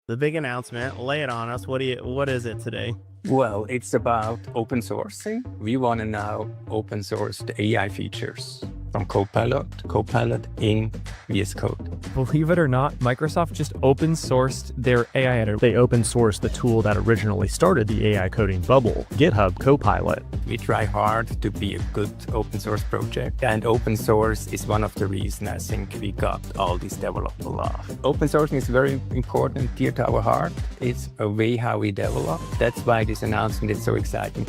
The big announcement, lay it on us. What is it today? Well, it's about open sourcing. We want to now open source the AI features from Copilot in VS Code. Believe it or not, Microsoft just open sourced their AI editor. They open sourced the tool that originally started the AI coding bubble, GitHub Copilot. We try hard to be a good open source project, and open source is one of the reasons I think we got all this developer love. Open sourcing is very important, dear to our heart. It's a way how we develop. That's why this announcement is so exciting.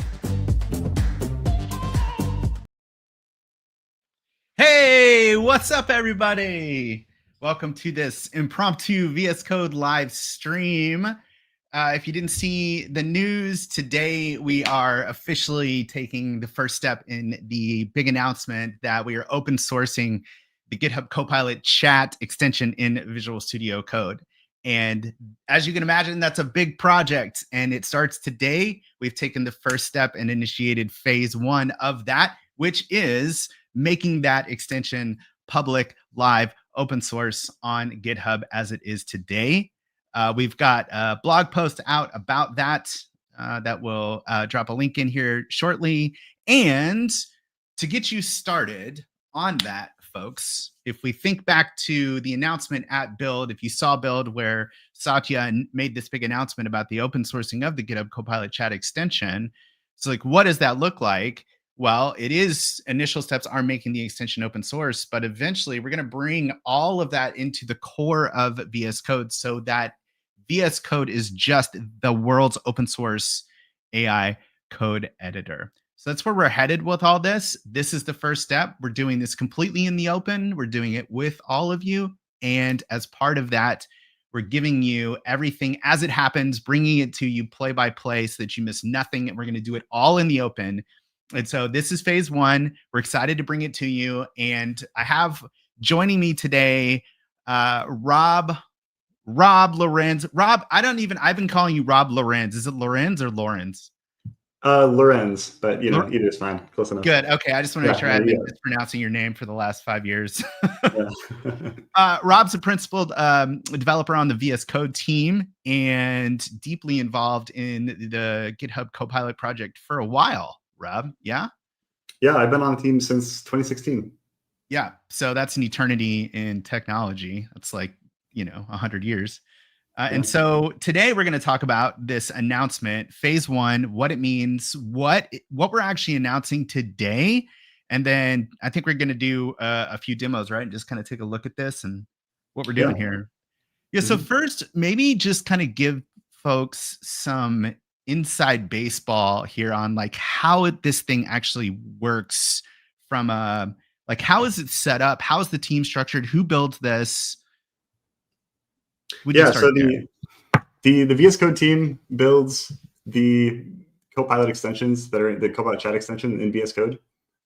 Hey, what's up, everybody? Welcome to this impromptu VS Code live stream. If you didn't see the news today, we are officially taking the first step in the big announcement that we are open sourcing the GitHub Copilot Chat extension in Visual Studio Code. And as you can imagine, that's a big project, and it starts today. We've taken the first step and initiated phase one of that, which is making that extension public, live, open source on GitHub as it is today. We've got a blog post out about that that will drop a link in here shortly. And to get you started on that, folks, if we think back to the announcement at Build, if you saw Build where Satya made this big announcement about the open sourcing of the GitHub Copilot Chat extension, so like, what does that look like? Well, it is, initial steps are making the extension open source, but eventually we're going to bring all of that into the core of VS Code so that VS Code is just the world's open source AI code editor. So that's where we're headed with all this. This is the first step. We're doing this completely in the open. We're doing it with all of you. And as part of that, we're giving you everything as it happens, bringing it to you play by play so that you miss nothing. And we're going to do it all in the open. And so this is phase one. We're excited to bring it to you. And I have joining me today, Rob Lourens. Rob, I've been calling you Rob Lourens. Is it Lourens or Lourens? Lourens, but either is fine. Close enough. Good. Okay. I just want to make sure I've been mispronouncing your name for the last 5 years. Rob's a principal developer on the VS Code team and deeply involved in the GitHub Copilot project for a while. Rob, yeah? Yeah, I've been on the team since 2016. Yeah. So that's an eternity in technology. That's like, 100 years. And so today we're going to talk about this announcement, phase one, what it means, what we're actually announcing today. And then I think we're going to do a few demos, right? And just kind of take a look at this and what we're doing here. Yeah. So first, maybe just kind of give folks some inside baseball here on like how this thing actually works from like, how is it set up? How is the team structured? Who builds this? So the VS Code team builds the Copilot extensions that are the Copilot Chat extension in VS Code,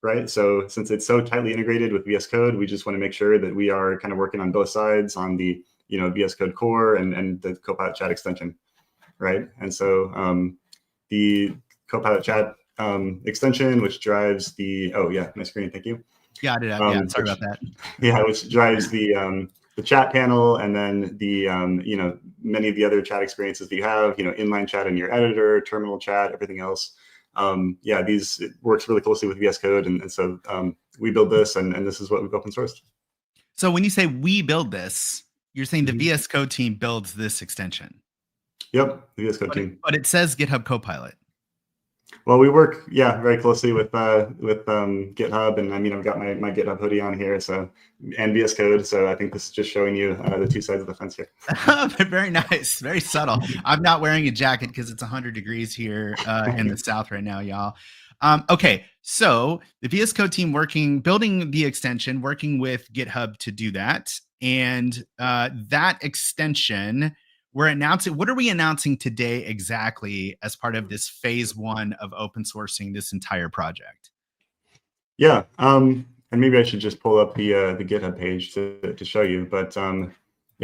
right? So since it's so tightly integrated with VS Code, we just want to make sure that we are kind of working on both sides on the VS Code core and the Copilot Chat extension, right? And so the Copilot Chat extension, which drives the my screen, thank you. Got it. Sorry about that. Yeah, which drives the chat panel, and then the many of the other chat experiences that you have, inline chat in your editor, terminal chat, everything else. It works really closely with VS Code, and so we build this, and this is what we've open sourced. So when you say we build this, you're saying the VS Code team builds this extension. Yep, the VS Code team. But it says GitHub Copilot. Well, we work, very closely with GitHub, and I've got my GitHub hoodie on here, and VS Code. So I think this is just showing you the two sides of the fence here. Very nice, very subtle. I'm not wearing a jacket because it's 100 degrees here in the South right now, y'all. Okay, so the VS Code team building the extension, working with GitHub to do that, and that extension. What are we announcing today exactly as part of this phase one of open sourcing this entire project? Yeah, and maybe I should just pull up the GitHub page to show you. But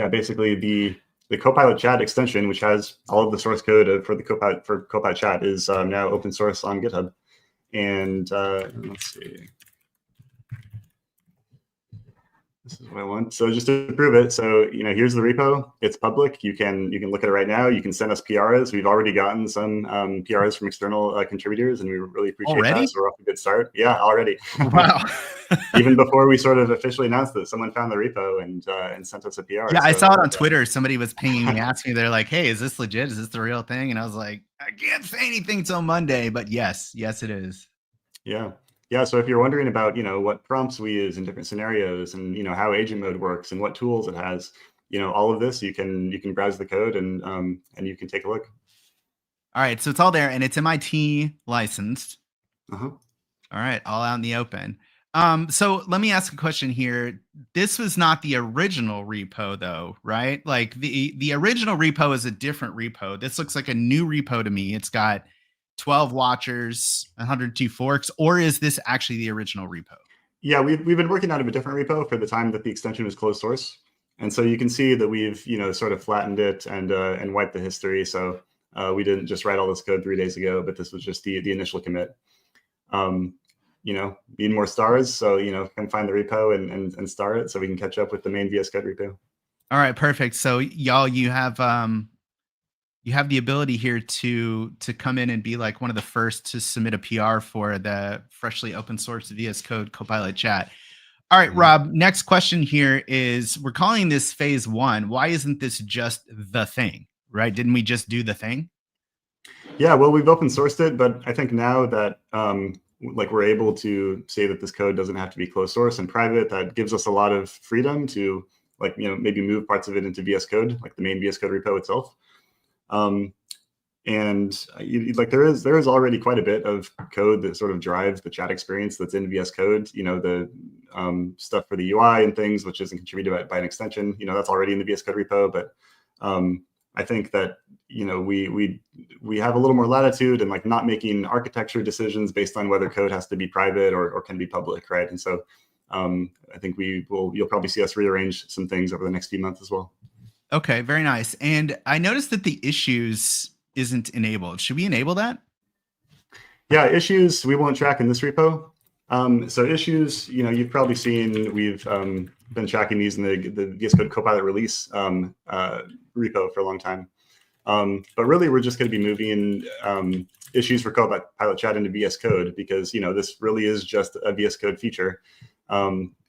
basically the Copilot Chat extension, which has all of the source code for Copilot Chat, is now open source on GitHub. And let's see. This is what I want. So just to prove it, so here's the repo. It's public. You can look at it right now. You can send us PRs. We've already gotten some PRs from external contributors, and we really appreciate that. So we're off to a good start. Yeah, already. Wow. Even before we sort of officially announced it, someone found the repo and sent us a PR. Yeah, I saw it on Twitter. Somebody was pinging me, asking me, they're like, "Hey, is this legit? Is this the real thing?" And I was like, "I can't say anything till Monday, but yes, it is." Yeah. Yeah, so if you're wondering about, what prompts we use in different scenarios and, how agent mode works and what tools it has, all of this, you can browse the code and you can take a look. All right, so it's all there and it's MIT licensed. Uh-huh. All right, all out in the open. So let me ask a question here. This was not the original repo though, right? Like the original repo is a different repo. This looks like a new repo to me. It's got 12 watchers, 102 forks, or is this actually the original repo? Yeah, we've been working out of a different repo for the time that the extension was closed source. And so you can see that we've, sort of flattened it and wiped the history. So we didn't just write all this code 3 days ago, but this was just the initial commit. Need more stars. So, come find the repo and star it so we can catch up with the main VS Code repo. All right, perfect. So y'all, you have the ability here to come in and be like one of the first to submit a PR for the freshly open source VS Code Copilot Chat. All right, Rob, next question here is, we're calling this phase 1. Why isn't this just the thing, right? Didn't we just do the thing? Yeah, well, we've open sourced it, but I think now that we're able to say that this code doesn't have to be closed source and private, that gives us a lot of freedom to maybe move parts of it into VS Code, like the main VS Code repo itself. There is already quite a bit of code that sort of drives the chat experience that's in VS Code. The stuff for the UI and things, which isn't contributed by an extension. That's already in the VS Code repo. But I think that we have a little more latitude and not making architecture decisions based on whether code has to be private or can be public, right? And so I think you'll probably see us rearrange some things over the next few months as well. Okay, very nice. And I noticed that the issues isn't enabled. Should we enable that? Yeah, issues we won't track in this repo. So issues, you've probably seen we've been tracking these in the VS Code Copilot release repo for a long time. But really, we're just going to be moving issues for Copilot Chat into VS Code because this really is just a VS Code feature.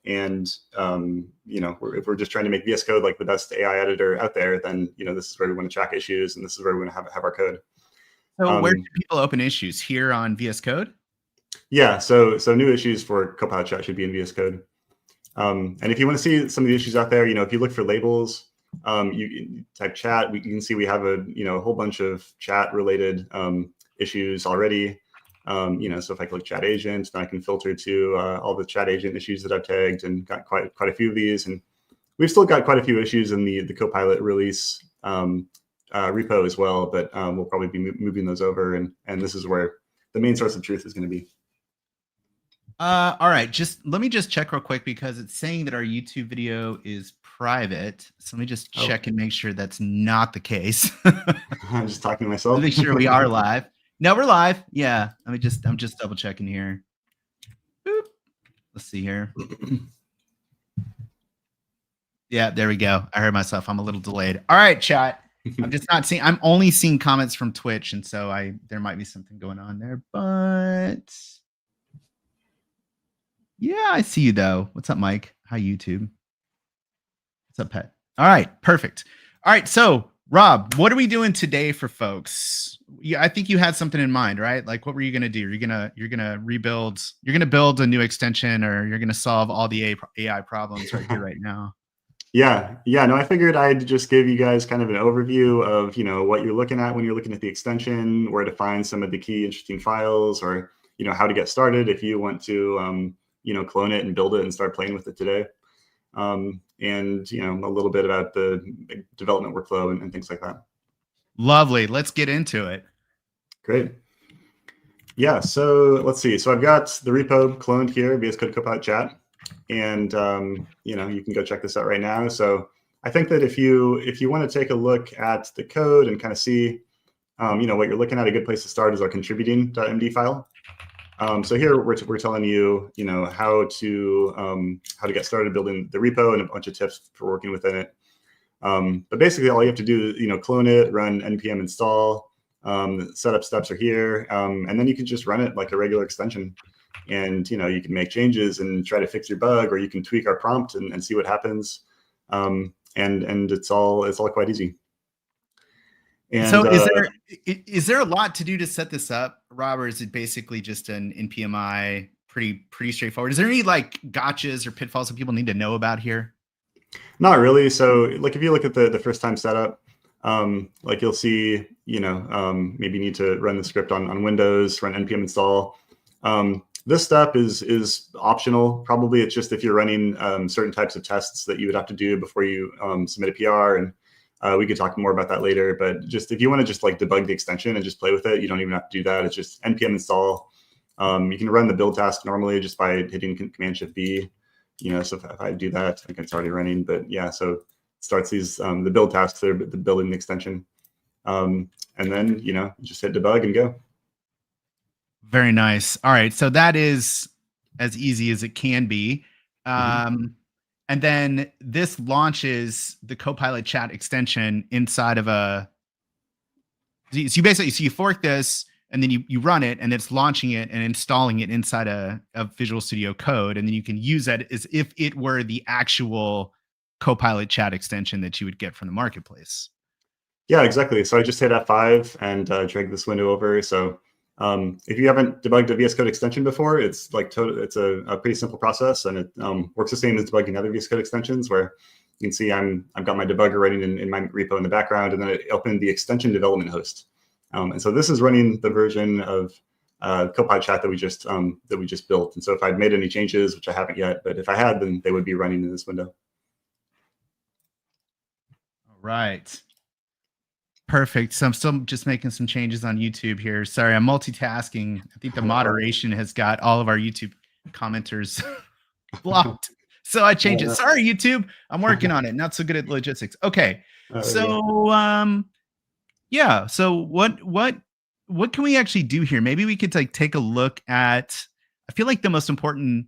If we're just trying to make VS Code like the best AI editor out there, then this is where we want to track issues, and this is where we want to have our code. So where do people open issues? Here on VS Code? Yeah, so new issues for Copilot Chat should be in VS Code. And if you want to see some of the issues out there, if you look for labels, you type chat. You can see we have a whole bunch of chat related issues already. So if I click chat agent, then I can filter to all the chat agent issues that I've tagged and got quite a few of these. And we've still got quite a few issues in the Copilot release repo as well, but we'll probably be moving those over. And this is where the main source of truth is going to be. All right, let me just check real quick because it's saying that our YouTube video is private. So let me just check and make sure that's not the case. I'm just talking to myself. Make sure we are live. No, we're live. Yeah. I'm just double checking here. Boop. Let's see here. Yeah, there we go. I heard myself. I'm a little delayed. All right, chat. I'm only seeing comments from Twitch, and so there might be something going on there, but yeah, I see you though. What's up, Mike? Hi, YouTube. What's up, Pet? All right, perfect. All right, so Rob, what are we doing today for folks? I think you had something in mind, right? Like, what were you gonna do? You're gonna rebuild. You're gonna build a new extension, or you're gonna solve all the AI problems right here, right now. Yeah. No, I figured I'd just give you guys kind of an overview of what you're looking at when you're looking at the extension, where to find some of the key interesting files, or how to get started if you want to clone it and build it and start playing with it today. And a little bit about the development workflow and things like that. Lovely. Let's get into it. Great. Yeah, so let's see. So I've got the repo cloned here, VS Code Copilot Chat, and you can go check this out right now. So I think that if you want to take a look at the code and kind of see what you're looking at, a good place to start is our contributing.md file. So here we're telling you, how to get started building the repo and a bunch of tips for working within it. But basically, all you have to do is, clone it, run npm install. Setup steps are here, and then you can just run it like a regular extension. And you can make changes and try to fix your bug, or you can tweak our prompt and see what happens. And it's all quite easy. And so is there a lot to do to set this up, Rob, or is it basically just an npmi, pretty straightforward? Is there any like gotchas or pitfalls that people need to know about here? Not really. So like if you look at the first time setup, like you'll see, maybe you need to run the script on Windows, run npm install. This step is optional. Probably it's just if you're running certain types of tests that you would have to do before you submit a PR. And we could talk more about that later. But just if you want to just like debug the extension and just play with it, you don't even have to do that. It's just npm install. You can run the build task normally just by hitting Command Shift B. So if I do that, I think it's already running. But yeah, so it starts these the build tasks, the building the extension, and then just hit debug and go. Very nice. All right, so that is as easy as it can be. And then this launches the Copilot Chat extension inside of a. So you basically, you fork this, and then you run it, and it's launching it and installing it inside a Visual Studio Code, and then you can use that as if it were the actual Copilot Chat extension that you would get from the marketplace. Yeah, exactly. So I just hit F5 and drag this window over. So if you haven't debugged a VS Code extension before, it's like it's a pretty simple process, and it works the same as debugging other VS Code extensions, where you can see I've got my debugger running in my repo in the background, and then it opened the extension development host. And so this is running the version of Copilot Chat that we just built. And so if I'd made any changes, which I haven't yet, but if I had, then they would be running in this window. All right. Perfect. So I'm still just making some changes on YouTube here. Sorry, I'm multitasking. I think the moderation has got all of our YouTube commenters blocked. So I changed it. Sorry, YouTube. I'm working on it. Not so good at logistics. Okay. Yeah. So what can we actually do here? Maybe we could like take a look at, I feel like the most important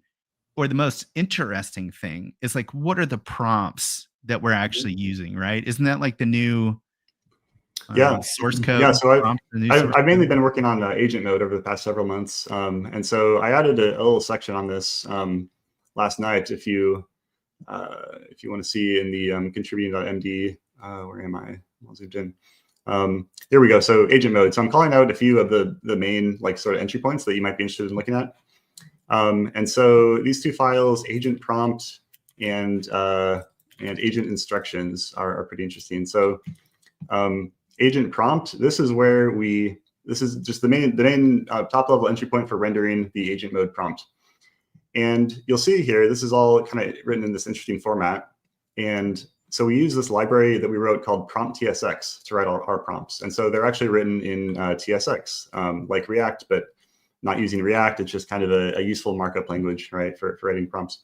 or the most interesting thing is like, what are the prompts that we're actually using, right? Isn't that like the new source code? Yeah, so I've mainly been working on agent mode over the past several months. And so I added a little section on this last night. If you want to see in the contributing.md, where am I? I'll zoom in. Here we go. So agent mode. So I'm calling out a few of the main like sort of entry points that you might be interested in looking at. And so these two files, agent prompt and agent instructions, are pretty interesting. So agent prompt, this is just the main top level entry point for rendering the agent mode prompt. And you'll see here, this is all kind of written in this interesting format. And so we use this library that we wrote called prompt TSX to write our prompts. And so they're actually written in TSX, like React, but not using React. It's just kind of a useful markup language, right, for writing prompts.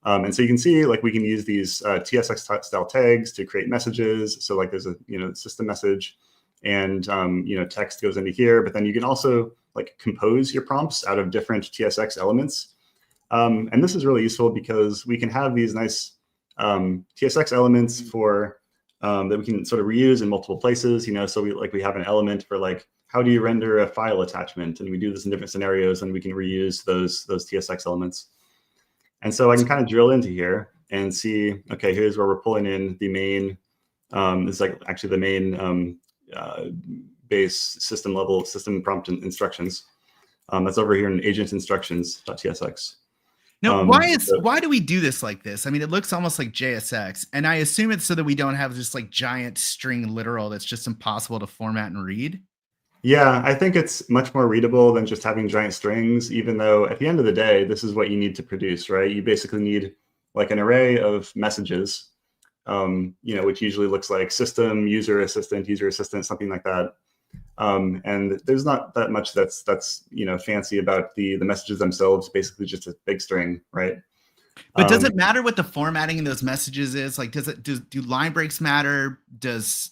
And so you can see, like, we can use these TSX style tags to create messages. So like there's a system message, and text goes into here. But then you can also like compose your prompts out of different TSX elements. And this is really useful because we can have these nice TSX elements for that we can sort of reuse in multiple places. So we have an element for like, how do you render a file attachment? And we do this in different scenarios, and we can reuse those TSX elements. And so I can kind of drill into here and see, okay, here's where we're pulling in the main, this is like actually the main base system level system prompt instructions. That's over here in agent instructions.tsx. Now, why do we do this like this? I mean, it looks almost like JSX, and I assume it's so that we don't have just like giant string literal that's just impossible to format and read. Yeah, I think it's much more readable than just having giant strings, even though at the end of the day, this is what you need to produce, right? You basically need like an array of messages, which usually looks like system, user assistant, something like that. And there's not that much that's fancy about the messages themselves, basically just a big string, right? But does it matter what the formatting in those messages is? Like, do line breaks matter? Does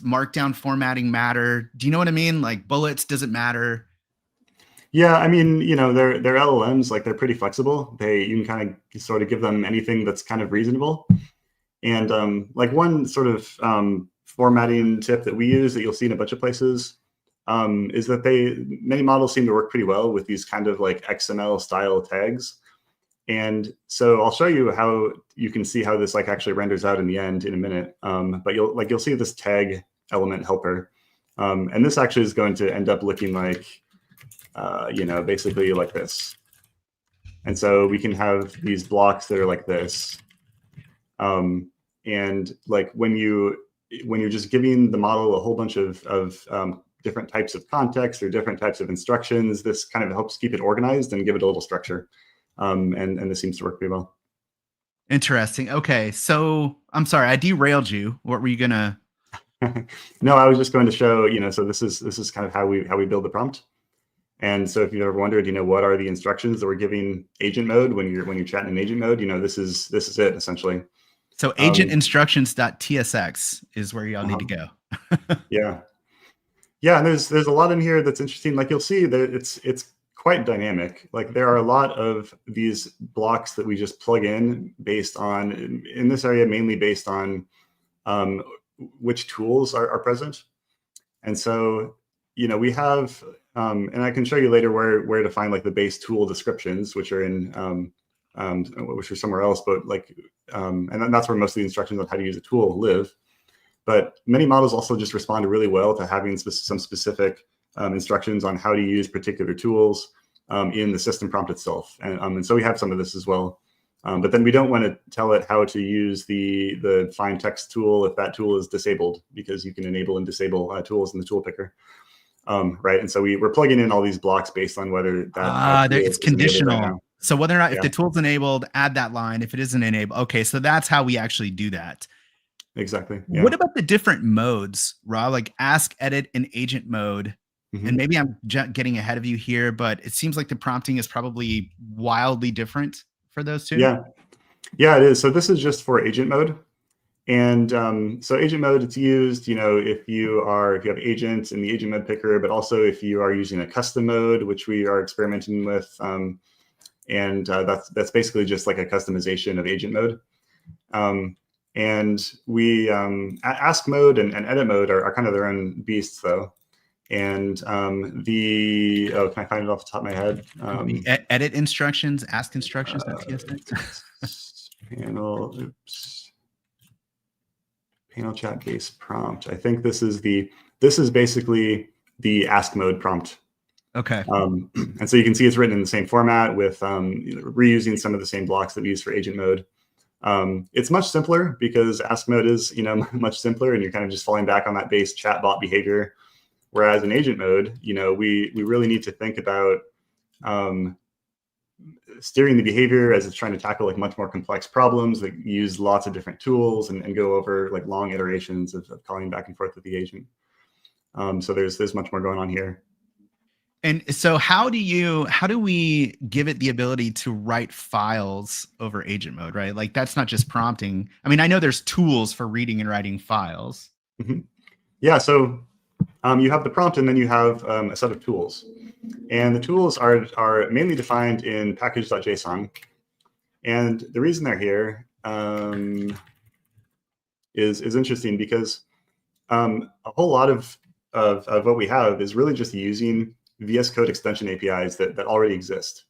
markdown formatting matter? Do you know what I mean? Like bullets, does it matter? Yeah, I mean, they're LLMs, like they're pretty flexible. You can kind of sort of give them anything that's kind of reasonable. And like one sort of formatting tip that we use that you'll see in a bunch of places is that many models seem to work pretty well with these kind of like XML style tags. And so I'll show you how you can see how this like actually renders out in the end in a minute. But you'll see this tag element helper. And this actually is going to end up looking like, basically like this. And so we can have these blocks that are like this. And like when you're just giving the model a whole bunch of different types of context or different types of instructions, this kind of helps keep it organized and give it a little structure. And this seems to work pretty well. Interesting. Okay, so I'm sorry, I derailed you. What were you gonna? No, I was just going to show, so this is kind of how we build the prompt. And so if you've ever wondered, what are the instructions that we're giving agent mode when you're chatting in agent mode, this is it essentially. So agent instructions.tsx is where y'all need to go. Yeah. And there's a lot in here that's interesting. Like you'll see that it's quite dynamic. Like there are a lot of these blocks that we just plug in based on, in this area, mainly based on which tools are present. And so, we have, and I can show you later where to find like the base tool descriptions, which are in, which are somewhere else, but like, and that's where most of the instructions on how to use a tool live. But many models also just respond really well to having some specific instructions on how to use particular tools in the system prompt itself. And so we have some of this as well. But then we don't want to tell it how to use the find text tool if that tool is disabled, because you can enable and disable tools in the tool picker. Right. And so we're plugging in all these blocks based on whether that it's conditional. Right, so whether or not, if the tool's enabled, add that line. If it isn't enabled, okay. So that's how we actually do that. Exactly. Yeah. What about the different modes, Rob? Like ask, edit, and agent mode. And maybe I'm getting ahead of you here, but it seems like the prompting is probably wildly different for those two. Yeah, it is. So this is just for agent mode. And so agent mode, it's used, if you have agents in the agent mode picker, but also if you are using a custom mode, which we are experimenting with. And that's basically just like a customization of agent mode. And we ask mode and edit mode are kind of their own beasts though. And can I find it off the top of my head? Edit instructions, ask instructions. Panel chat base prompt. I think this is basically the ask mode prompt. Okay. And so you can see it's written in the same format with reusing some of the same blocks that we use for agent mode. It's much simpler because ask mode is much simpler, and you're kind of just falling back on that base chatbot behavior. Whereas in agent mode, we really need to think about steering the behavior as it's trying to tackle like much more complex problems that use lots of different tools and go over like long iterations of calling back and forth with the agent. So there's much more going on here. And so how do we give it the ability to write files over agent mode, right? Like that's not just prompting. I mean, I know there's tools for reading and writing files. Yeah, so you have the prompt and then you have a set of tools. And the tools are mainly defined in package.json. And the reason they're here is interesting because a whole lot of what we have is really just using VS Code extension APIs that already exist,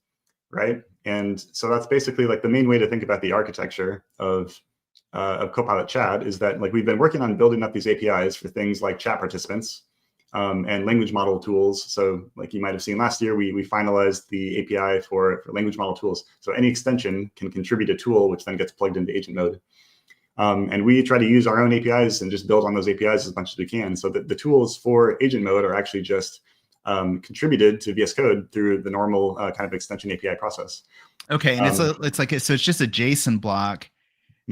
right? And so that's basically like the main way to think about the architecture of Copilot Chat is that like we've been working on building up these APIs for things like chat participants and language model tools. So like you might have seen last year, we finalized the API for language model tools. So any extension can contribute a tool, which then gets plugged into agent mode. And we try to use our own APIs and just build on those APIs as much as we can. So that the tools for agent mode are actually just contributed to VS Code through the normal kind of extension API process. Okay, and so it's just a JSON block.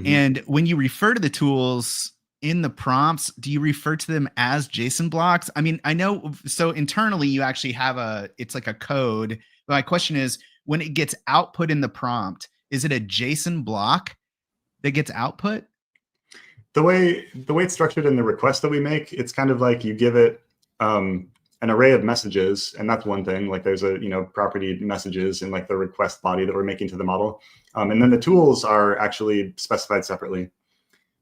And when you refer to the tools in the prompts, do you refer to them as JSON blocks? I mean, I know, so internally you actually have it's like a code. My question is, when it gets output in the prompt, is it a JSON block that gets output? The way it's structured in the request that we make, it's kind of like you give it an array of messages, and that's one thing. Like there's a property messages in like the request body that we're making to the model, and then the tools are actually specified separately.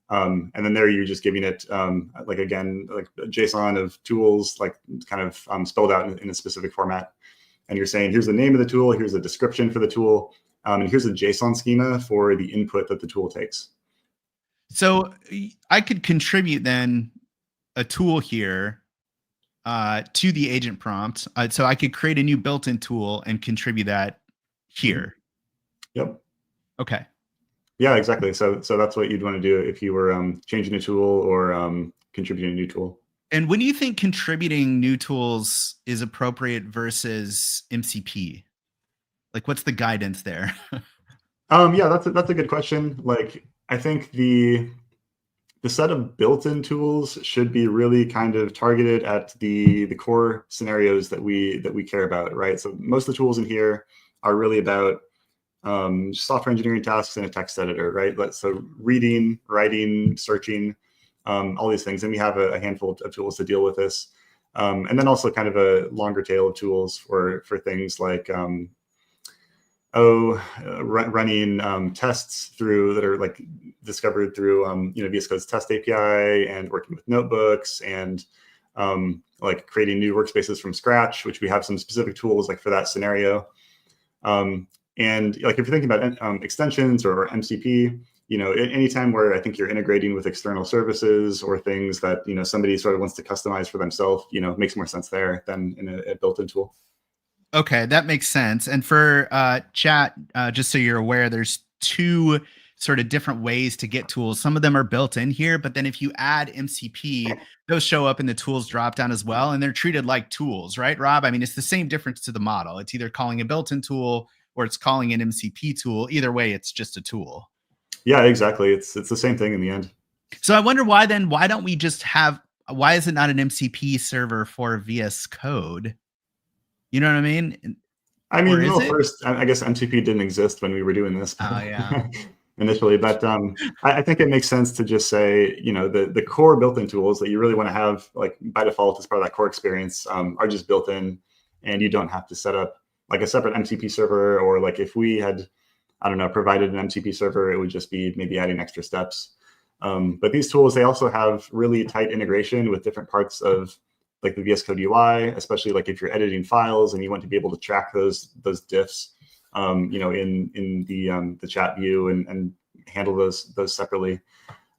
And then there you're just giving it like again like a JSON of tools, like kind of spelled out in a specific format. And you're saying here's the name of the tool, here's the description for the tool, and here's a JSON schema for the input that the tool takes. So I could contribute then a tool here to the agent prompt. So I could create a new built-in tool and contribute that here. Yep. Okay. Yeah, exactly. So that's what you'd want to do if you were changing a tool or contributing a new tool. And when do you think contributing new tools is appropriate versus MCP? Like, what's the guidance there? Yeah, that's a good question. Like, I think the set of built-in tools should be really kind of targeted at the core scenarios that we care about, right? So most of the tools in here are really about software engineering tasks in a text editor, right? So reading, writing, searching, all these things. And we have a handful of tools to deal with this. And then also kind of a longer tail of tools for things like running tests through that are like discovered through VS Code's test API, and working with notebooks, and like creating new workspaces from scratch, which we have some specific tools like for that scenario. And like if you're thinking about extensions or MCP, anytime where I think you're integrating with external services or things that somebody sort of wants to customize for themselves, makes more sense there than in a built-in tool. Okay, that makes sense. And for chat, just so you're aware, there's two sort of different ways to get tools. Some of them are built in here, but then if you add MCP, those show up in the tools dropdown as well, and they're treated like tools, right, Rob? I mean, it's the same difference to the model. It's either calling a built-in tool or it's calling an MCP tool. Either way, it's just a tool. Yeah, exactly. It's the same thing in the end. So I wonder why don't we just have, why is it not an MCP server for VS Code? You know what I mean? I mean, well, first, I guess MCP didn't exist when we were doing this. Oh, yeah. Initially, but I think it makes sense to just say, the core built-in tools that you really want to have, like by default as part of that core experience, are just built in, and you don't have to set up like a separate MCP server, or like if we had, I don't know, provided an MCP server, it would just be maybe adding extra steps. But these tools, they also have really tight integration with different parts of like the VS Code UI, especially like if you're editing files and you want to be able to track those diffs, in the chat view and handle those separately.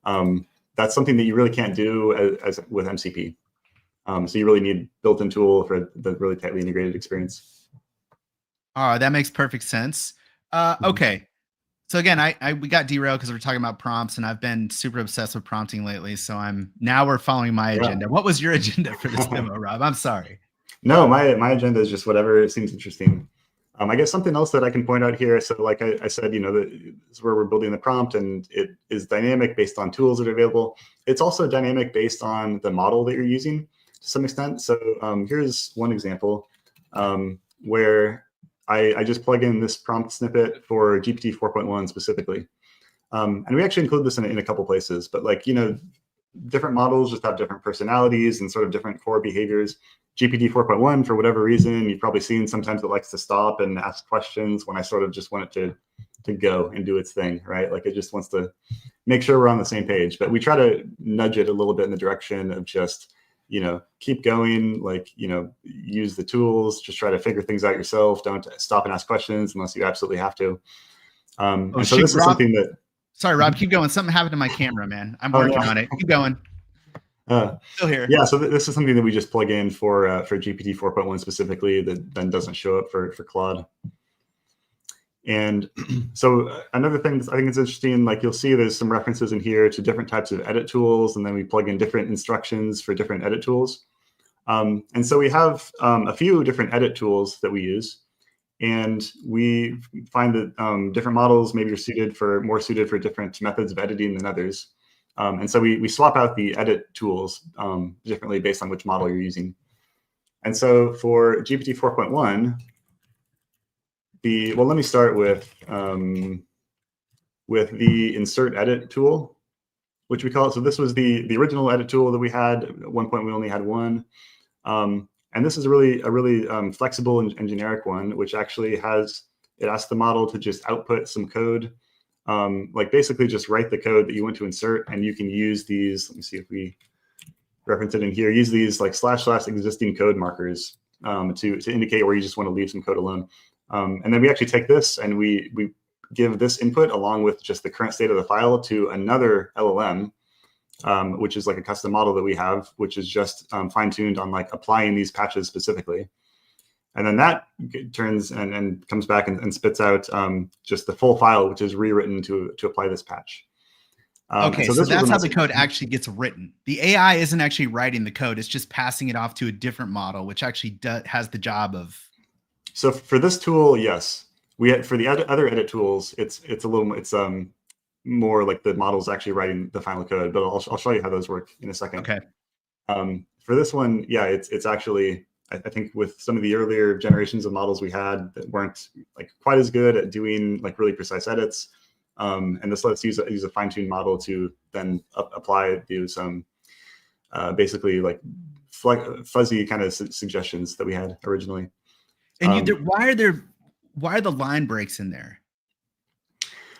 That's something that you really can't do as with MCP. So you really need built-in tool for the really tightly integrated experience. Oh, that makes perfect sense. Okay. So again, we got derailed because we're talking about prompts, and I've been super obsessed with prompting lately. So we're following my agenda. What was your agenda for this demo, Rob? I'm sorry. No, my agenda is just whatever seems interesting. I guess something else that I can point out here. So like I said, this is where we're building the prompt, and it is dynamic based on tools that are available. It's also dynamic based on the model that you're using to some extent. So here's one example where I just plug in this prompt snippet for GPT 4.1 specifically. And we actually include this in a couple places, but like, different models just have different personalities and sort of different core behaviors. GPT 4.1, for whatever reason, you've probably seen sometimes it likes to stop and ask questions when I sort of just want it to go and do its thing, right? Like it just wants to make sure we're on the same page, but we try to nudge it a little bit in the direction of just, keep going, like, use the tools, just try to figure things out yourself. Don't stop and ask questions unless you absolutely have to. So this is something that... Sorry, Rob, keep going. Something happened to my camera, man. I'm working on it. Keep going. Still here. Yeah, so this is something that we just plug in for GPT 4.1 specifically that then doesn't show up for Claude. And so another thing I think is interesting, like you'll see there's some references in here to different types of edit tools, and then we plug in different instructions for different edit tools. And so we have a few different edit tools that we use, and we find that different models maybe are more suited for different methods of editing than others. And so we swap out the edit tools differently based on which model you're using. And so for GPT 4.1, let me start with the insert edit tool, which we call it. So this was the original edit tool that we had. At one point, we only had one. And And this is really a really flexible and generic one, which actually asks the model to just output some code, like basically just write the code that you want to insert, and you can use these. Let me see if we reference it in here. Use these like / existing code markers to indicate where you just want to leave some code alone. And then we actually take this and we give this input along with just the current state of the file to another LLM, which is like a custom model that we have, which is just fine-tuned on like applying these patches specifically. And then that turns and comes back and spits out just the full file, which is rewritten to apply this patch. Okay, so that's how the code actually gets written. The AI isn't actually writing the code; it's just passing it off to a different model, which actually has the job of. So for this tool, yes, for the other edit tools, it's more like the model's actually writing the final code. But I'll show you how those work in a second. Okay. For this one, yeah, it's actually, I think with some of the earlier generations of models we had that weren't like quite as good at doing like really precise edits. And this lets use a fine-tuned model to then apply these basically like fuzzy kind of suggestions that we had originally. And why are the line breaks in there?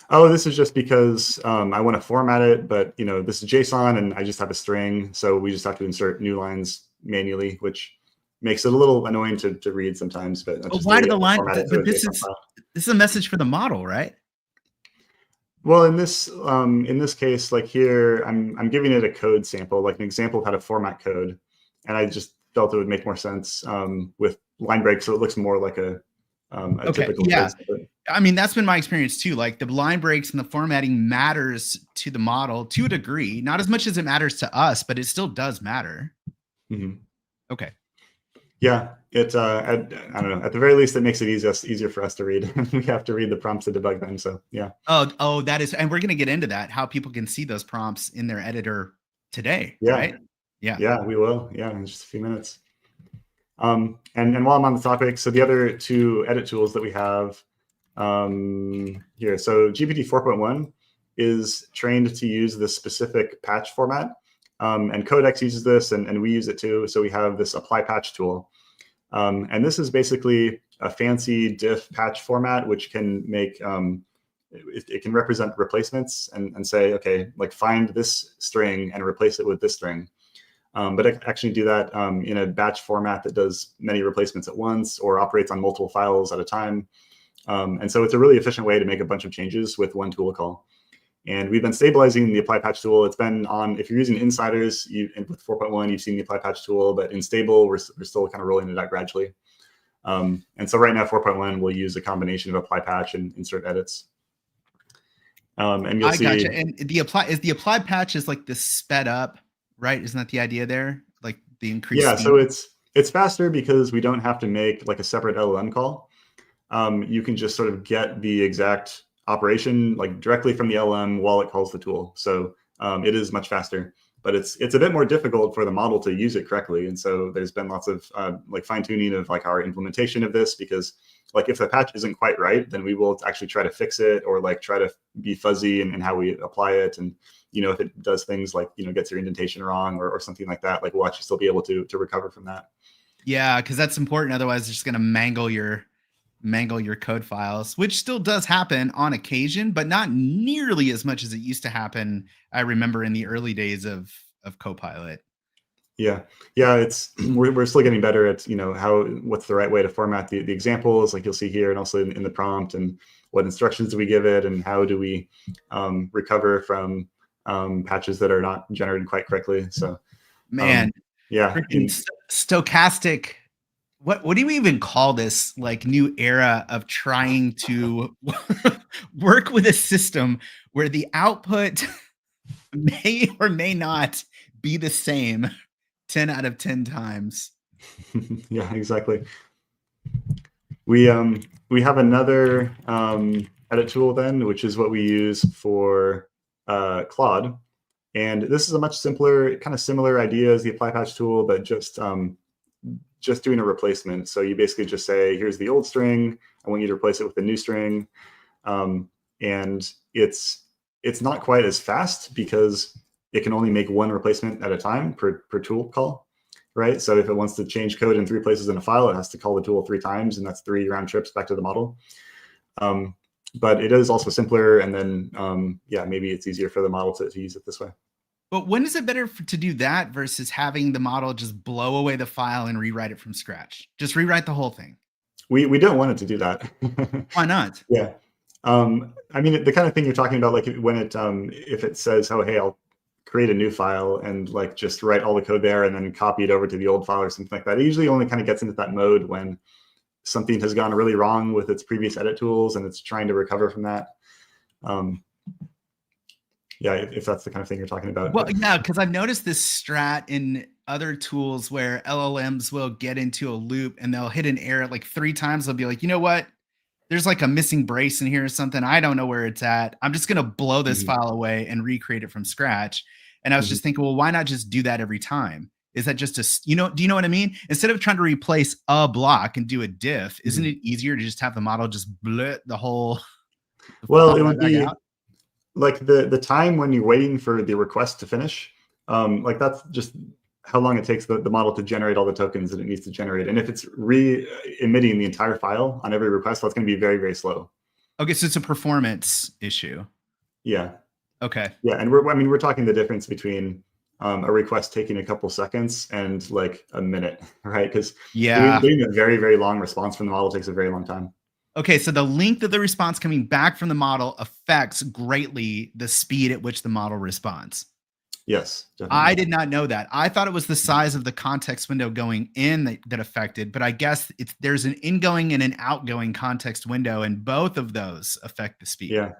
Oh, this is just because I want to format it, but this is JSON and I just have a string, so we just have to insert new lines manually, which makes it a little annoying to read sometimes. But why do the line? This is a message for the model, right? Well, in this case, like here, I'm giving it a code sample, like an example of how to format code, and I just felt it would make more sense with line breaks, so it looks more like a typical code sample. I mean, that's been my experience too. Like the line breaks and the formatting matters to the model to a degree, not as much as it matters to us, but it still does matter. Mm-hmm. Okay. Yeah, I don't know. At the very least, it makes it easier for us to read. We have to read the prompts to debug them. So yeah. Oh, that is, and we're going to get into that, how people can see those prompts in their editor today. Yeah. Right? Yeah. Yeah, we will. Yeah, in just a few minutes. And while I'm on the topic, so the other two edit tools that we have here. So GPT 4.1 is trained to use this specific patch format. And Codex uses this, and we use it too. So we have this apply patch tool. And this is basically a fancy diff patch format, which can make, it can represent replacements and say, okay, like find this string and replace it with this string. But I actually do that in a batch format that does many replacements at once or operates on multiple files at a time. And so it's a really efficient way to make a bunch of changes with one tool call. And we've been stabilizing the apply patch tool. It's been on, if you're using insiders, with 4.1, you've seen the apply patch tool, but in stable, we're still kind of rolling it out gradually. And so right now, 4.1 will use a combination of apply patch and insert edits. And you'll see. Gotcha. And the apply patch is like the sped up, right? Isn't that the idea there? Like the increase. Yeah. Speed? So it's faster because we don't have to make like a separate LLM call. You can just sort of get the exact operation like directly from the LM while it calls the tool. So it is much faster, but it's a bit more difficult for the model to use it correctly. And so there's been lots of like fine tuning of like our implementation of this, because like if the patch isn't quite right, then we will actually try to fix it or like try to be fuzzy in how we apply it. And, if it does things like, gets your indentation wrong or something like that, like we'll actually still be able to recover from that. Yeah, because that's important. Otherwise, it's just going to mangle your code files, which still does happen on occasion, but not nearly as much as it used to happen. I remember in the early days of Copilot. Yeah. We're still getting better at what's the right way to format the examples, like you'll see here, and also in the prompt, and what instructions do we give it, and how do we recover from patches that are not generated quite correctly. So man, stochastic. What do you even call this like new era of trying to work with a system where the output may or may not be the same 10 out of 10 times? Yeah, exactly. We have another edit tool then, which is what we use for Claude. And this is a much simpler, kind of similar idea as the apply patch tool, but just doing a replacement. So you basically just say, here's the old string, I want you to replace it with the new string. And it's not quite as fast because it can only make one replacement at a time per tool call. right? So if it wants to change code in 3 places in a file, it has to call the tool 3 times, and that's 3 round trips back to the model. But it is also simpler, and then yeah, maybe it's easier for the model to use it this way. But when is it better to do that versus having the model just blow away the file and rewrite it from scratch? Just rewrite the whole thing. We don't want it to do that. Why not? Yeah. I mean, the kind of thing you're talking about, like when it, if it says, oh, hey, I'll create a new file and like just write all the code there and then copy it over to the old file or something like that. It usually only kind of gets into that mode when something has gone really wrong with its previous edit tools and it's trying to recover from that. Yeah, if that's the kind of thing you're talking about. Well, yeah, because I've noticed this strat in other tools where LLMs will get into a loop and they'll hit an error like 3 times. They'll be like, you know what? There's like a missing brace in here or something. I don't know where it's at. I'm just going to blow this file away and recreate it from scratch. And I was just thinking, well, why not just do that every time? Is that just a, do you know what I mean? Instead of trying to replace a block and do a diff, isn't it easier to just have the model just blurt the whole? Well, it would be like the time when you're waiting for the request to finish. Like that's just how long it takes the model to generate all the tokens that it needs to generate. And if it's re-emitting the entire file on every request, that's going to be very, very slow. Okay, so it's a performance issue. Yeah. Okay. Yeah, and we're talking the difference between a request taking a couple seconds and like a minute, right? Because doing a very, very long response from the model takes a very long time. Okay, so the length of the response coming back from the model affects greatly the speed at which the model responds. Yes, definitely. I did not know that. I thought it was the size of the context window going in that affected, but I guess there's an ingoing and an outgoing context window, and both of those affect the speed. Yeah,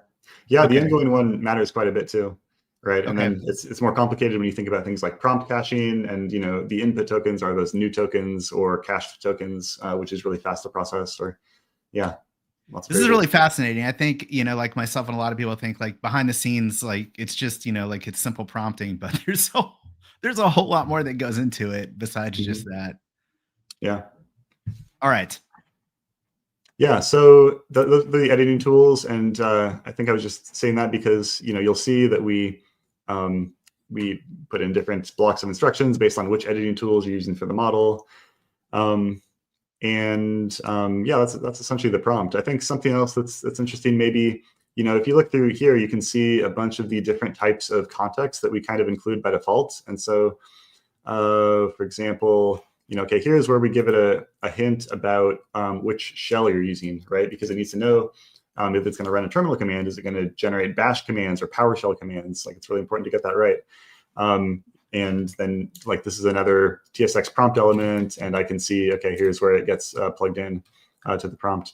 okay. The ingoing one matters quite a bit too, right? And then it's more complicated when you think about things like prompt caching, and the input tokens are those new tokens or cached tokens, which is really fast to process. Or this is really fascinating. I think, like myself and a lot of people think like behind the scenes, like it's just, like it's simple prompting, but there's a whole lot more that goes into it besides just that. Yeah. All right. Yeah. So the editing tools, and I think I was just saying that because, you'll see that we put in different blocks of instructions based on which editing tools you're using for the model. Yeah, that's essentially the prompt. I think something else that's interesting, maybe, if you look through here, you can see a bunch of the different types of context that we kind of include by default. And so, for example, okay, here's where we give it a hint about which shell you're using, right? Because it needs to know if it's going to run a terminal command, is it going to generate bash commands or PowerShell commands? Like, it's really important to get that right. And then like this is another TSX prompt element, and I can see, okay, here's where it gets plugged in to the prompt.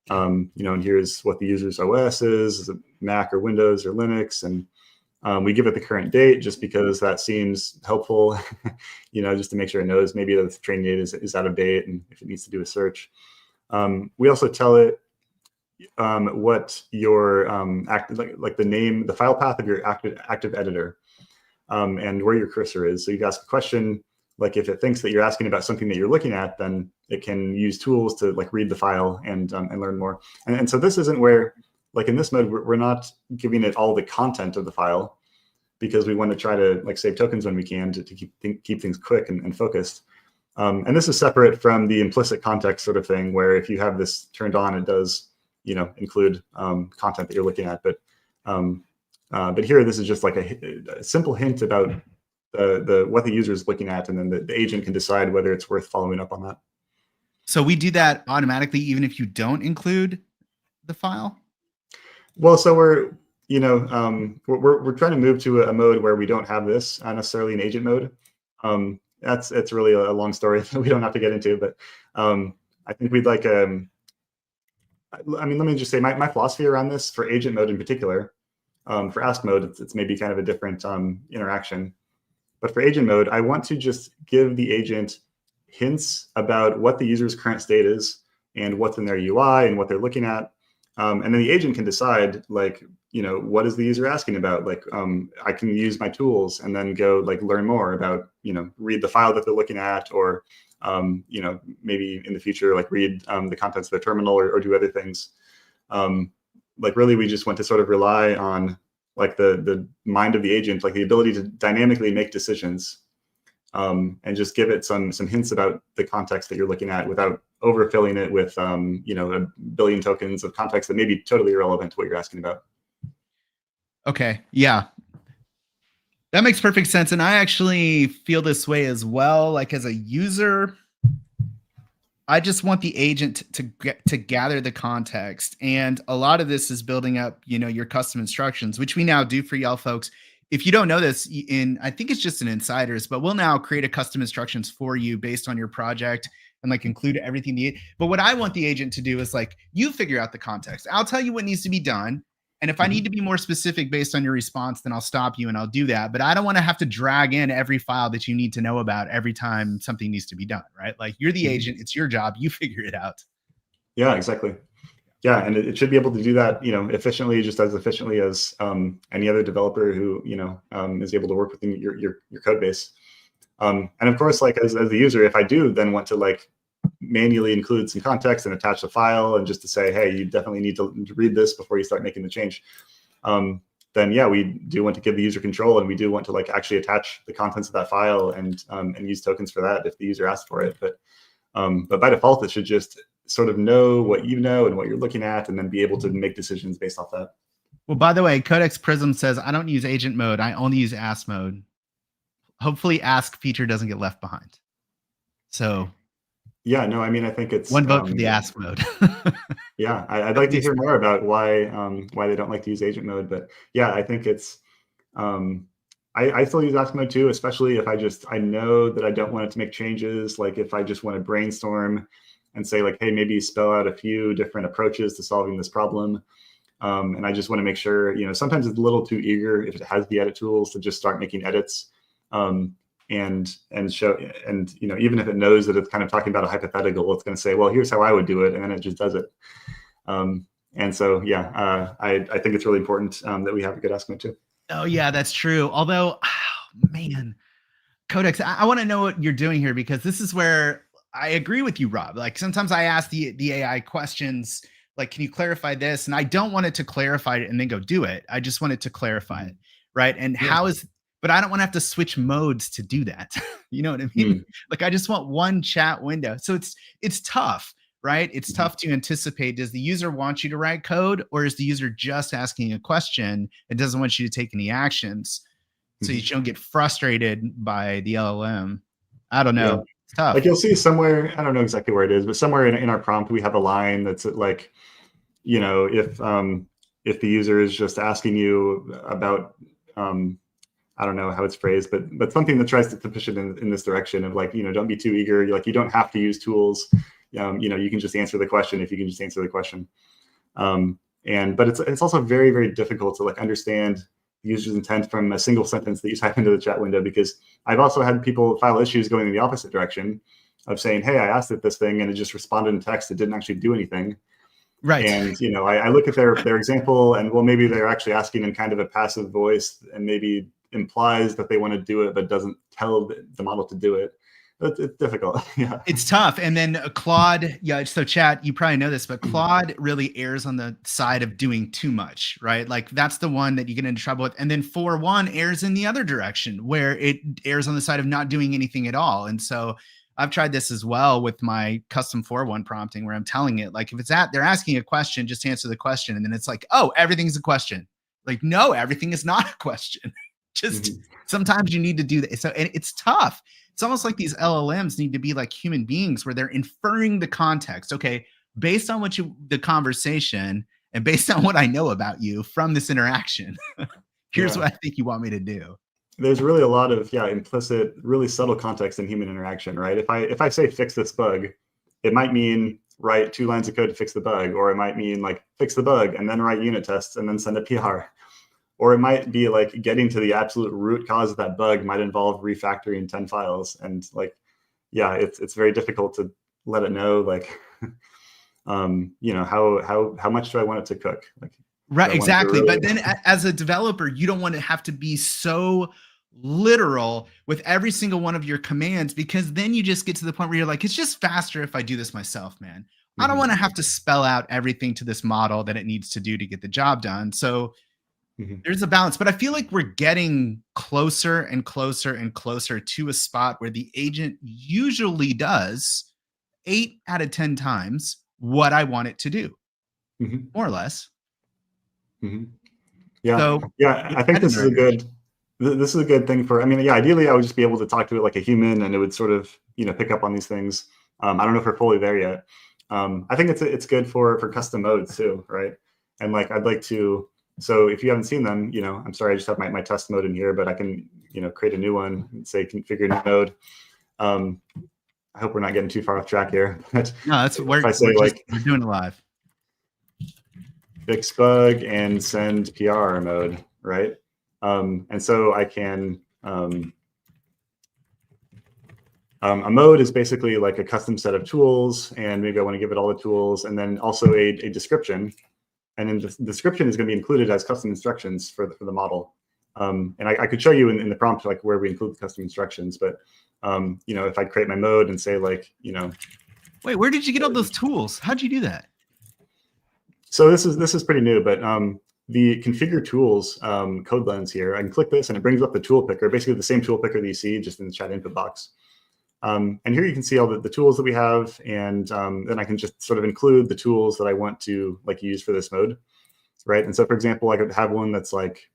And here's what the user's OS is it Mac or Windows or Linux, and we give it the current date just because that seems helpful, just to make sure it knows maybe that the training date is out of date and if it needs to do a search. We also tell it what your like the name, the file path of your active editor. And where your cursor is. So you ask a question, like if it thinks that you're asking about something that you're looking at, then it can use tools to like read the file and learn more. And so this isn't where, like in this mode, we're not giving it all the content of the file because we want to try to like save tokens when we can to keep things quick and focused. And this is separate from the implicit context sort of thing, where if you have this turned on, it does, include content that you're looking at. But here, this is just like a simple hint about what the user is looking at, and then the agent can decide whether it's worth following up on that. So we do that automatically, even if you don't include the file? Well, so we're trying to move to a mode where we don't have this necessarily in agent mode. It's really a long story that we don't have to get into, but I think we'd like let me just say my philosophy around this for agent mode in particular. For ask mode, it's maybe kind of a different interaction. But for agent mode, I want to just give the agent hints about what the user's current state is and what's in their UI and what they're looking at. And then the agent can decide, like, what is the user asking about? Like, I can use my tools and then go like learn more about, read the file that they're looking at, or, maybe in the future, like read the contents of the terminal or do other things. Like really, we just want to sort of rely on like the mind of the agent, like the ability to dynamically make decisions. and just give it some hints about the context that you're looking at without overfilling it with a billion tokens of context that may be totally irrelevant to what you're asking about. Okay, yeah. That makes perfect sense. And I actually feel this way as well. Like as a user, I just want the agent to gather the context. And a lot of this is building up, your custom instructions, which we now do for y'all folks. If you don't know this, I think it's just in Insiders, but we'll now create a custom instructions for you based on your project and like include everything. But what I want the agent to do is like, you figure out the context. I'll tell you what needs to be done. And if I need to be more specific based on your response, then I'll stop you and I'll do that. But I don't want to have to drag in every file that you need to know about every time something needs to be done, right? Like you're the agent, it's your job, you figure it out. Yeah, exactly. Yeah, and it should be able to do that, efficiently, just as efficiently as any other developer who, is able to work within your code base. And of course, like as the user, if I do then want to like manually include some context and attach the file and just to say, hey, you definitely need to read this before you start making the change, then yeah, we do want to give the user control, and we do want to like actually attach the contents of that file and use tokens for that if the user asks for it. But by default, it should just sort of know what you know and what you're looking at, and then be able to make decisions based off that. Well, by the way, Codex Prism says, I don't use agent mode. I only use ask mode. Hopefully ask feature doesn't get left behind. So yeah, no, I mean, I think it's one vote for the ask mode. Yeah, I'd like to hear more about why they don't like to use agent mode. But yeah, I think it's I still use ask mode too, especially if I know that I don't want it to make changes. Like if I just want to brainstorm and say like, hey, maybe spell out a few different approaches to solving this problem. And I just want to make sure, sometimes it's a little too eager if it has the edit tools to just start making edits. And show, and even if it knows that it's kind of talking about a hypothetical, it's going to say, well, here's how I would do it, and then it just does it. And so yeah, I think it's really important that we have a good ask mode too. Oh yeah, that's true. Although, man, Codex, I want to know what you're doing here, because this is where I agree with you, Rob. Like sometimes I ask the AI questions, like, can you clarify this? And I don't want it to clarify it and then go do it. I just want it to clarify it, right? And but I don't want to have to switch modes to do that. You know what I mean? Like I just want one chat window. So it's tough, right? It's tough to anticipate. Does the user want you to write code, or is the user just asking a question and doesn't want you to take any actions? So you don't get frustrated by the LLM. I don't know. Yeah. It's tough. Like you'll see somewhere, I don't know exactly where it is, but somewhere in our prompt, we have a line that's like, if the user is just asking you about, I don't know how it's phrased, but something that tries to push it in this direction of like, don't be too eager. You're like, you don't have to use tools. You can just answer the question if you can just answer the question. But it's also very, very difficult to like understand the user's intent from a single sentence that you type into the chat window, because I've also had people file issues going in the opposite direction of saying, hey, I asked it this thing and it just responded in text. It didn't actually do anything. Right. And, I look at their example and, well, maybe they're actually asking in kind of a passive voice and maybe implies that they want to do it, but doesn't tell the model to do it. It's difficult. Yeah. It's tough. And then Claude, so chat, you probably know this, but Claude really errs on the side of doing too much, right? Like that's the one that you get into trouble with. And then 4.1 errs in the other direction, where it errs on the side of not doing anything at all. And so I've tried this as well with my custom 4.1 prompting, where I'm telling it, like, if they're asking a question, just answer the question. And then it's like, oh, everything's a question. Like, no, everything is not a question. Just sometimes you need to do that. So, and it's tough. It's almost like these LLMs need to be like human beings, where they're inferring the context. Okay, based on the conversation and based on what I know about you from this interaction, here's what I think you want me to do. There's really a lot of implicit, really subtle context in human interaction, right? If I say fix this bug, it might mean write 2 lines of code to fix the bug, or it might mean like fix the bug and then write unit tests and then send a PR. Or it might be like getting to the absolute root cause of that bug might involve refactoring 10 files. And like, yeah, it's very difficult to let it know, like, how much do I want it to cook? Like, right, exactly. But then as a developer, you don't want to have to be so literal with every single one of your commands, because then you just get to the point where you're like, it's just faster if I do this myself, man. I don't want to have to spell out everything to this model that it needs to do to get the job done. So There's a balance, but I feel like we're getting closer and closer and closer to a spot where the agent usually does 8 out of 10 times what I want it to do, more or less. Yeah, so, yeah. I think this is a good thing for. I mean, yeah. Ideally, I would just be able to talk to it like a human, and it would sort of pick up on these things. I don't know if we're fully there yet. I think it's good for custom modes too, right? And like I'd like to. So if you haven't seen them, I'm sorry, I just have my test mode in here, but I can create a new one and say configure new mode. I hope we're not getting too far off track here. But no, that's we're doing it live. Fix bug and send PR mode, right? And so I can a mode is basically like a custom set of tools, and maybe I want to give it all the tools, and then also a description. And then the description is going to be included as custom instructions for the model. And I could show you in the prompt like where we include the custom instructions, but if I create my mode and say like, wait, where did you get all those tools? How'd you do that? So this is pretty new, but the configure tools code lens here, I can click this and it brings up the tool picker, basically the same tool picker that you see just in the chat input box. And here you can see all the tools that we have, and then I can just sort of include the tools that I want to like use for this mode, right? And so, for example, I could have one that's like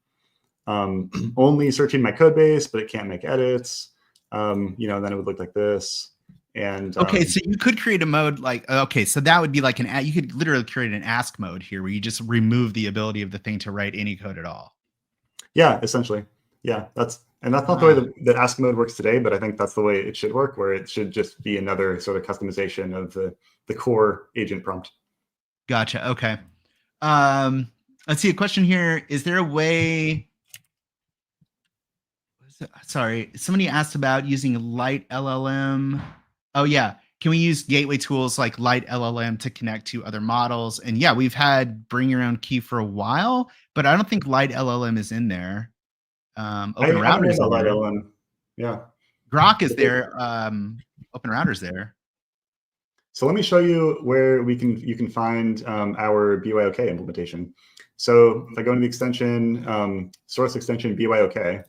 only searching my code base, but it can't make edits. Then it would look like this. And okay, so you could create a mode like so that would be like you could literally create an ask mode here where you just remove the ability of the thing to write any code at all. Yeah, essentially. Yeah, that's not the way that ask mode works today, but I think that's the way it should work, where it should just be another sort of customization of the core agent prompt. Gotcha. Okay. Let's see a question here. Is there a way? Sorry, somebody asked about using Light LLM. Oh yeah, can we use gateway tools like Light LLM to connect to other models? And yeah, we've had Bring Your Own Key for a while, but I don't think Light LLM is in there. Open Router is Light LLM. Yeah. Grok is there. Open Router's there. So let me show you where you can find our BYOK implementation. So if I go into the extension, source extension BYOK,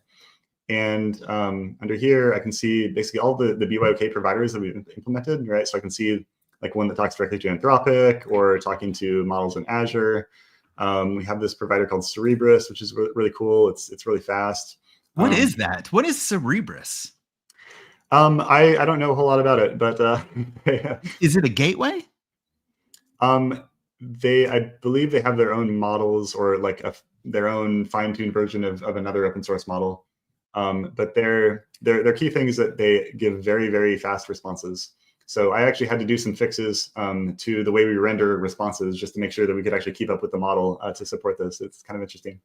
and under here I can see basically all the BYOK providers that we've implemented, right? So I can see like one that talks directly to Anthropic or talking to models in Azure. We have this provider called Cerebrus, which is really cool. It's really fast. What is that? What is Cerebrus? I don't know a whole lot about it, but is it a gateway? I believe they have their own models or like their own fine-tuned version of another open source model. But their key thing is that they give very, very fast responses. So I actually had to do some fixes to the way we render responses just to make sure that we could actually keep up with the model to support this. It's kind of interesting.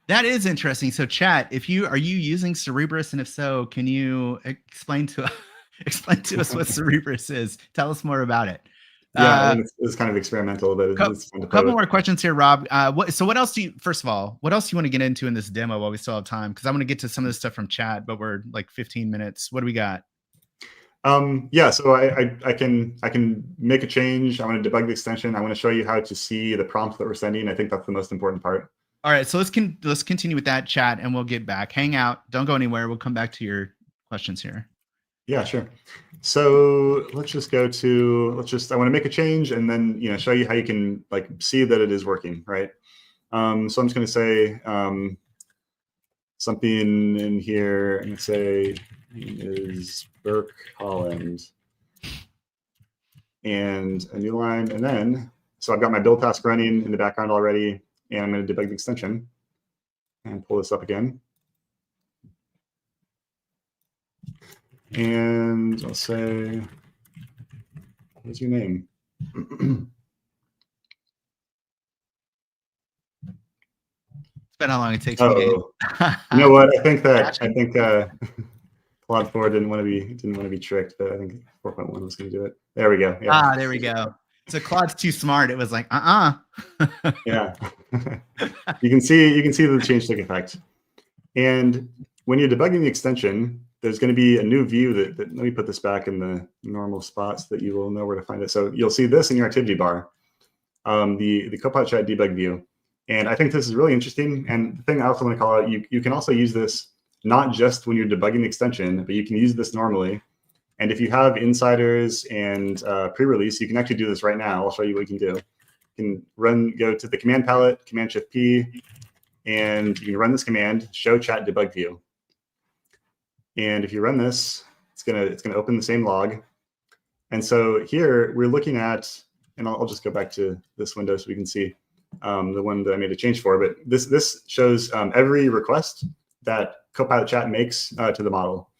That is interesting. So chat, are you using Cerebrus? And if so, can you explain to us what Cerebrus is? Tell us more about it. Yeah, it's kind of experimental, but it's fun to couple more questions here, Rob. What else do you want to get into in this demo while we still have time? Because I want to get to some of this stuff from chat, but we're like 15 minutes. What do we got? Yeah, so I can make a change. I want to debug the extension. I want to show you how to see the prompt that we're sending. I think that's the most important part. All right, so let's continue with that, chat, and we'll get back. Hang out. Don't go anywhere. We'll come back to your questions here. Yeah, sure. So let's just I want to make a change and then show you how you can like see that it is working, right? So I'm just going to say something in here. I'm going to say is Burke Holland and a new line, and then so I've got my build task running in the background already, and I'm going to debug the extension and pull this up again. And I'll say, what's your name? It's been how long it takes me to you know what? I think Claude 4 didn't want to be tricked, but I think 4.1 was going to do it. There we go. Yeah. There we go. So Claude's too smart. It was like, Yeah. You can see the change took effect. And when you're debugging the extension, there's going to be a new view that let me put this back in the normal spots that you will know where to find it. So you'll see this in your activity bar, the Copilot Chat debug view. And I think this is really interesting. And the thing I also want to call out, you can also use this not just when you're debugging the extension, but you can use this normally. And if you have insiders and pre-release, you can actually do this right now. I'll show you what you can do. You can go to the command palette, Command-Shift-P, and you can run this command, show chat debug view. And if you run this, it's gonna open the same log. And so here we're looking at, and I'll just go back to this window so we can see the one that I made a change for. But this shows every request that Copilot Chat makes to the model.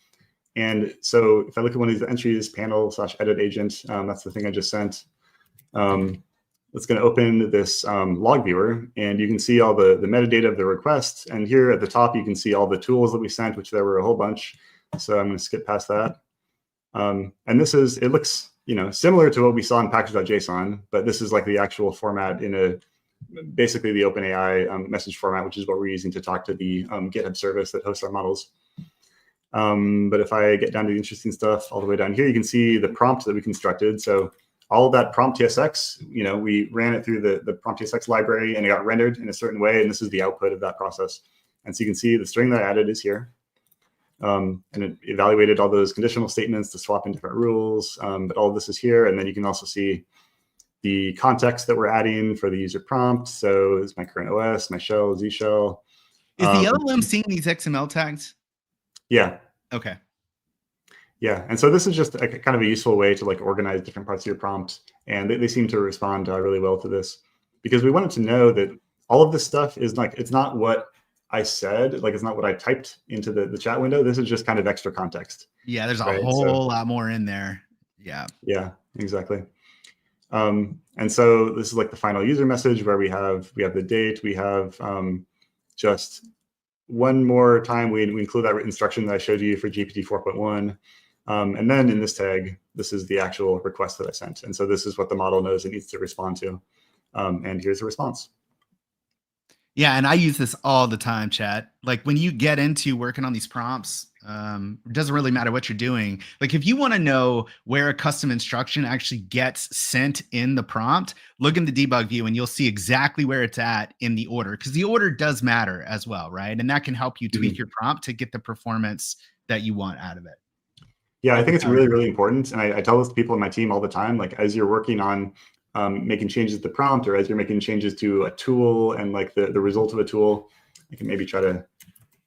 And so if I look at one of these entries, panel/edit agent, that's the thing I just sent. It's going to open this log viewer, and you can see all the metadata of the request. And here at the top, you can see all the tools that we sent, which there were a whole bunch. So I'm going to skip past that. And it looks, similar to what we saw in package.json, but this is like the actual format in basically the OpenAI message format, which is what we're using to talk to the GitHub service that hosts our models. But if I get down to the interesting stuff all the way down here, you can see the prompt that we constructed. So all of that prompt TSX, we ran it through the prompt TSX library, and it got rendered in a certain way. And this is the output of that process. And so you can see the string that I added is here. And it evaluated all those conditional statements to swap in different rules. But all of this is here. And then you can also see the context that we're adding for the user prompt. So this is my current OS, my shell, Z shell. Is the LLM seeing these XML tags? Yeah. Okay. Yeah. And so this is just a kind of a useful way to organize different parts of your prompt. And they seem to respond really well to this, because we wanted to know that all of this stuff is it's not what I said, it's not what I typed into the chat window. This is just kind of extra context. Yeah. There's a whole lot more in there. Yeah. Yeah, exactly. And so this is the final user message where we have the date, we have just one more time we include that instruction that I showed you for GPT 4.1. And then in this tag, this is the actual request that I sent. And so this is what the model knows it needs to respond to. And here's the response. Yeah, and I use this all the time, chat. When you get into working on these prompts, it doesn't really matter what you're doing. If you want to know where a custom instruction actually gets sent in the prompt, look in the debug view and you'll see exactly where it's at in the order, because the order does matter as well, right? And that can help you tweak your prompt to get the performance that you want out of it. Yeah, I think it's really, really important. And I tell this to people in my team all the time, as you're working on making changes to the prompt, or as you're making changes to a tool and the result of a tool, I can maybe try to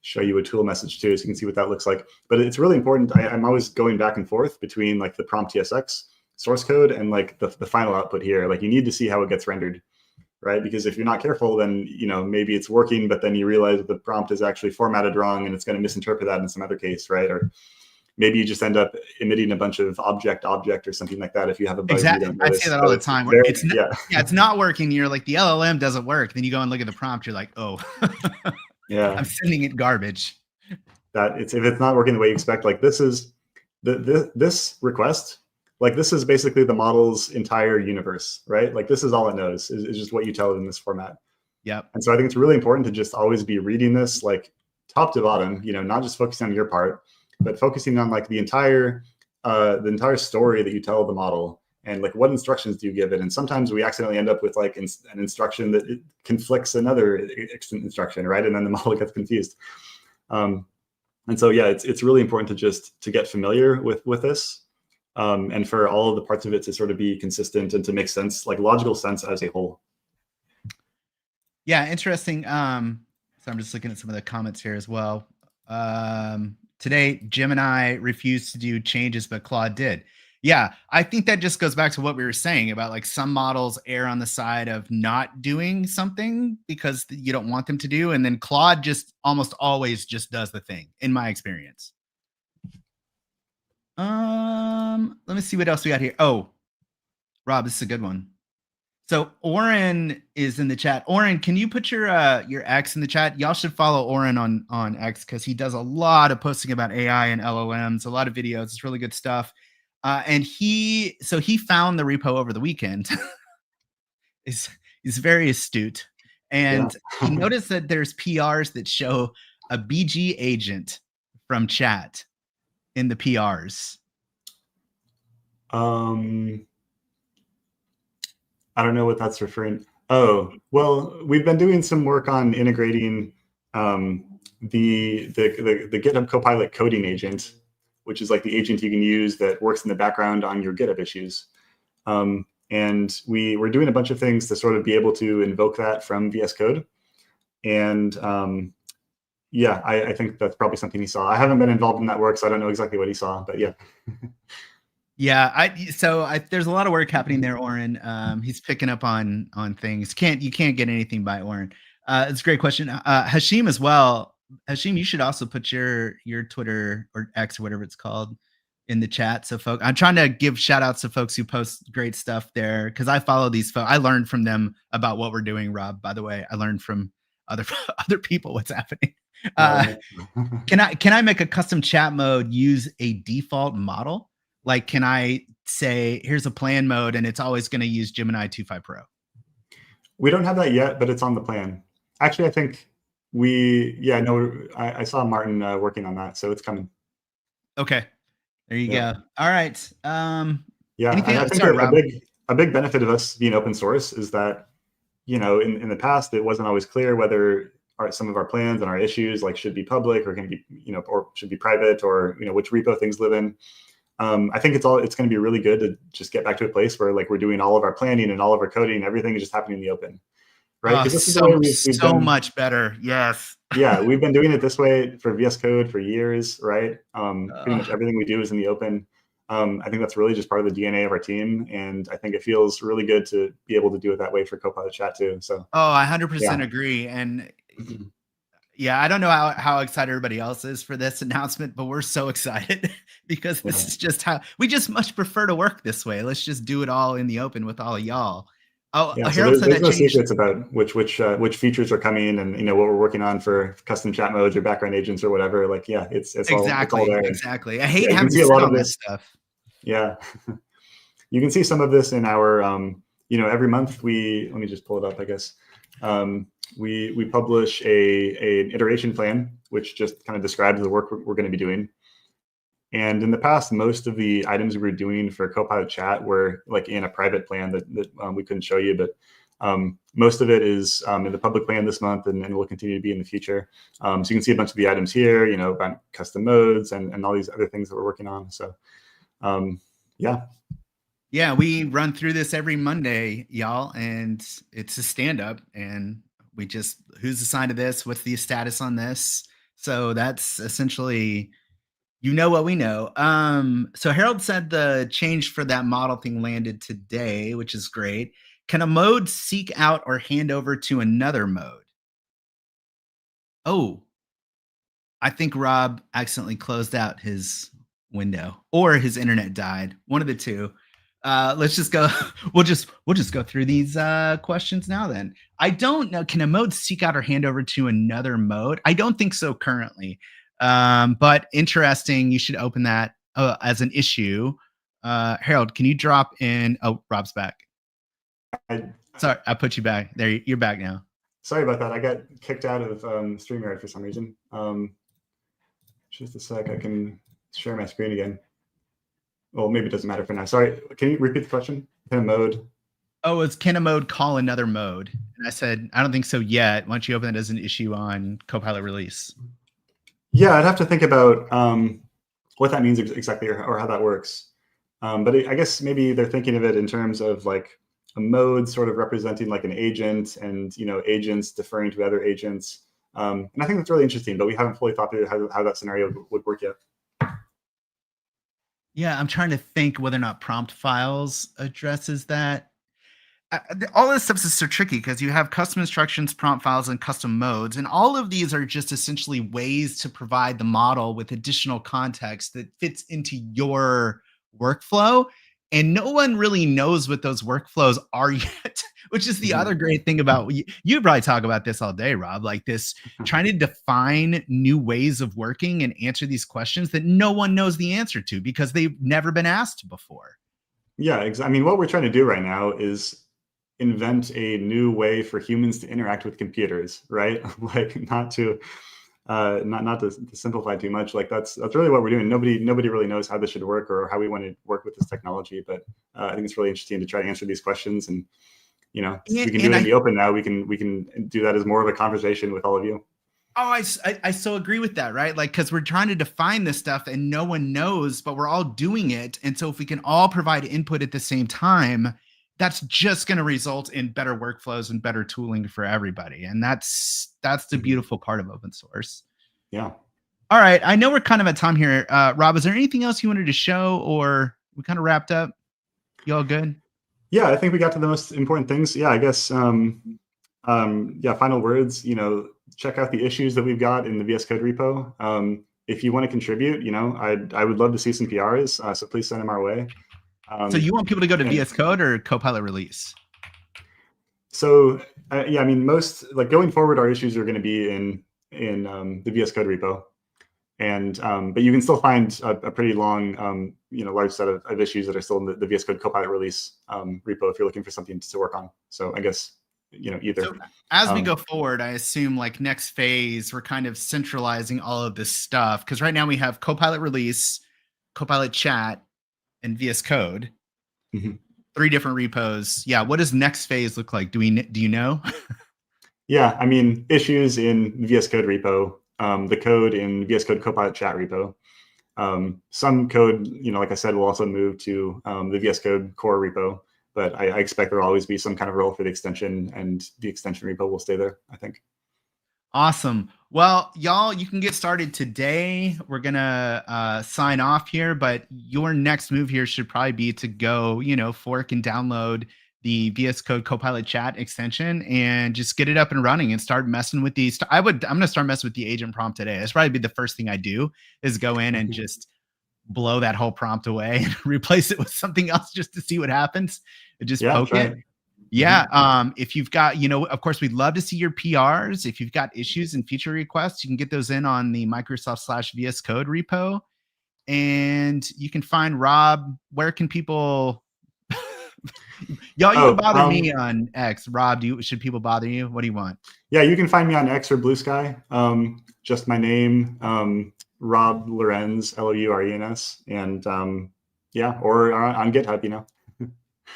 show you a tool message too, so you can see what that looks like. But it's really important. I'm always going back and forth between the prompt TSX source code and the final output here. You need to see how it gets rendered, right? Because if you're not careful, then maybe it's working, but then you realize that the prompt is actually formatted wrong, and it's going to misinterpret that in some other case, right? Or maybe you just end up emitting a bunch of object or something like that if you have a bug. Exactly. I say that all the time. It's not working. You're the LLM doesn't work. Then you go and look at the prompt. You're like, oh, yeah, I'm sending it garbage. If it's not working the way you expect, this is this request, this is basically the model's entire universe, right? This is all it knows is just what you tell it in this format. Yep. And so I think it's really important to just always be reading this top to bottom, not just focusing on your part, but focusing on the entire story that you tell the model, and what instructions do you give it. And sometimes we accidentally end up with an instruction that conflicts another instruction, right? And then the model gets confused. And so yeah, it's really important to get familiar with this, and for all of the parts of it to sort of be consistent and to make sense, logical sense as a whole. Yeah, interesting. So I'm just looking at some of the comments here as well. Today, Gemini refused to do changes, but Claude did. Yeah, I think that just goes back to what we were saying about some models err on the side of not doing something because you don't want them to do. And then Claude just almost always just does the thing, in my experience. Let me see what else we got here. Oh, Rob, this is a good one. So Oren is in the chat. Oren, can you put your X in the chat? Y'all should follow Oren on X, because he does a lot of posting about AI and LLMs, a lot of videos. It's really good stuff. And he found the repo over the weekend. He's very astute. And he noticed that there's PRs that show a BG agent from chat in the PRs. I don't know what that's referring. Oh, well, we've been doing some work on integrating the GitHub Copilot coding agent, which is like the agent you can use that works in the background on your GitHub issues. And we're doing a bunch of things to sort of be able to invoke that from VS Code. And yeah, I think that's probably something he saw. I haven't been involved in that work, so I don't know exactly what he saw, but yeah. Yeah, there's a lot of work happening there, Oren. He's picking up on things. You can't get anything by Oren. It's a great question. Hashim as well. Hashim, you should also put your Twitter or X or whatever it's called in the chat. So folks, I'm trying to give shout outs to folks who post great stuff there, because I follow these folks. I learned from them about what we're doing, Rob. By the way, I learned from other people what's happening. Can I make a custom chat mode use a default model? Like, can I say, here's a plan mode, and it's always going to use Gemini 2.5 Pro? We don't have that yet, but it's on the plan. Actually, I think I saw Martin working on that, so it's coming. Okay, there you go. All right. Yeah, anything I else? think a big benefit of us being open source is that, in the past, it wasn't always clear whether some of our plans and our issues should be public or can be, or should be private, or, which repo things live in. I think it's going to be really good to just get back to a place where we're doing all of our planning and all of our coding, everything is just happening in the open, right? Because this is the way we've done, much better. Yes. Yeah, we've been doing it this way for VS Code for years, right? Pretty much everything we do is in the open. I think that's really just part of the DNA of our team, and I think it feels really good to be able to do it that way for Copilot Chat too. So. Oh, I 100% agree, and. Yeah, I don't know how excited everybody else is for this announcement, but we're so excited because this is just how we just much prefer to work this way. Let's just do it all in the open with all of y'all. Oh, yeah, so there's no secrets about which features are coming, and what we're working on for custom chat modes or background agents or whatever. It's all there. Exactly. I hate having to see a lot of this stuff. Yeah, you can see some of this in our every month let me just pull it up, I guess. We publish an iteration plan, which just kind of describes the work we're going to be doing. And in the past, most of the items we were doing for Copilot Chat were in a private plan that we couldn't show you, but most of it is in the public plan this month, and will continue to be in the future. So you can see a bunch of the items here, about custom modes and all these other things that we're working on. So yeah. Yeah, we run through this every Monday, y'all, and it's a stand-up, and we just, who's assigned to this? What's the status on this? So that's essentially, what we know. So Harold said the change for that model thing landed today, which is great. Can a mode seek out or hand over to another mode? Oh, I think Rob accidentally closed out his window, or his internet died. One of the two. Let's just go. We'll just go through these questions now. Then I don't know. Can a mode seek out or hand over to another mode? I don't think so currently. But interesting. You should open that as an issue. Harold, can you drop in? Oh, Rob's back. Sorry, I put you back. There, you're back now. Sorry about that. I got kicked out of StreamYard for some reason. Just a sec. I can share my screen again. Well, maybe it doesn't matter for now. Sorry, can you repeat the question? Can a mode? Oh, it's can a mode call another mode? And I said, I don't think so yet. Why don't you open it as an issue on Copilot release? Yeah, I'd have to think about what that means exactly, or how that works. But I guess maybe they're thinking of it in terms of a mode sort of representing an agent, and agents deferring to other agents. And I think that's really interesting, but we haven't fully thought through how that scenario would work yet. Yeah, I'm trying to think whether or not prompt files addresses that. All this stuff is so tricky because you have custom instructions, prompt files, and custom modes. And all of these are just essentially ways to provide the model with additional context that fits into your workflow. And no one really knows what those workflows are yet, which is the other great thing about, you probably talk about this all day, Rob, this trying to define new ways of working and answer these questions that no one knows the answer to because they've never been asked before. Yeah, exactly. I mean, what we're trying to do right now is invent a new way for humans to interact with computers, right? Not to simplify too much. That's really what we're doing. Nobody really knows how this should work or how we want to work with this technology, but I think it's really interesting to try to answer these questions. And we can do it in the open now. We can do that as more of a conversation with all of you. Oh, I so agree with that, right? Like, because we're trying to define this stuff and no one knows, but we're all doing it. And so if we can all provide input at the same time, that's just going to result in better workflows and better tooling for everybody. And that's the beautiful part of open source. Yeah. All right. I know we're kind of at time here. Rob, is there anything else you wanted to show, or we kind of wrapped up? You all good? Yeah, I think we got to the most important things. Yeah, I guess, final words, check out the issues that we've got in the VS Code repo. If you want to contribute, I would love to see some PRs, so please send them our way. So you want people to go to VS Code or Copilot release? So most, like, going forward, our issues are going to be in the VS Code repo, and but you can still find a pretty long large set of issues that are still in the VS Code Copilot release repo if you're looking for something to work on. So I guess either. So as we go forward, I assume, like, next phase, we're kind of centralizing all of this stuff, because right now we have Copilot release, Copilot Chat, and VS Code. Mm-hmm. 3 different repos. Yeah. What does next phase look like? Do you know? Yeah, I mean, issues in VS Code repo, the code in VS Code Copilot Chat repo. Some code, like I said, will also move to the VS Code core repo, but I expect there'll always be some kind of role for the extension, and the extension repo will stay there, I think. Awesome. Well, y'all, you can get started today. We're going to sign off here, but your next move here should probably be to go, fork and download the VS Code Copilot Chat extension and just get it up and running and start messing with these. I'm going to start messing with the agent prompt today. That's probably be the first thing I do, is go in and just blow that whole prompt away and replace it with something else just to see what happens. And just poke it. Yeah. If you've got, of course, we'd love to see your PRs. If you've got issues and feature requests, you can get those in on the Microsoft/VS Code repo. And you can find Rob. Where can people, y'all, you can bother me on X. Rob, should people bother you? What do you want? Yeah, you can find me on X or Blue Sky. Just my name, Rob Lourens, Lourens. And or on GitHub,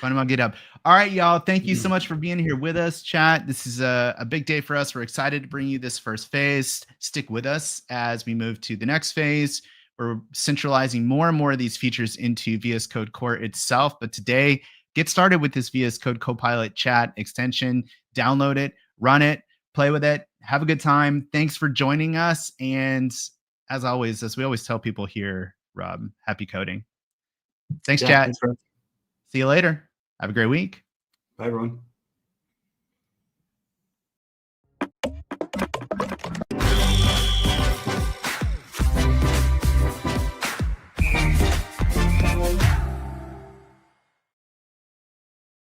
Find them on GitHub. All right, y'all. Thank you so much for being here with us, chat. This is a big day for us. We're excited to bring you this first phase. Stick with us as we move to the next phase. We're centralizing more and more of these features into VS Code Core itself. But today, get started with this VS Code Copilot Chat extension. Download it, run it, play with it. Have a good time. Thanks for joining us. And as always, as we always tell people here, Rob, happy coding. Thanks, chat. Thanks, See you later. Have a great week. Bye, everyone.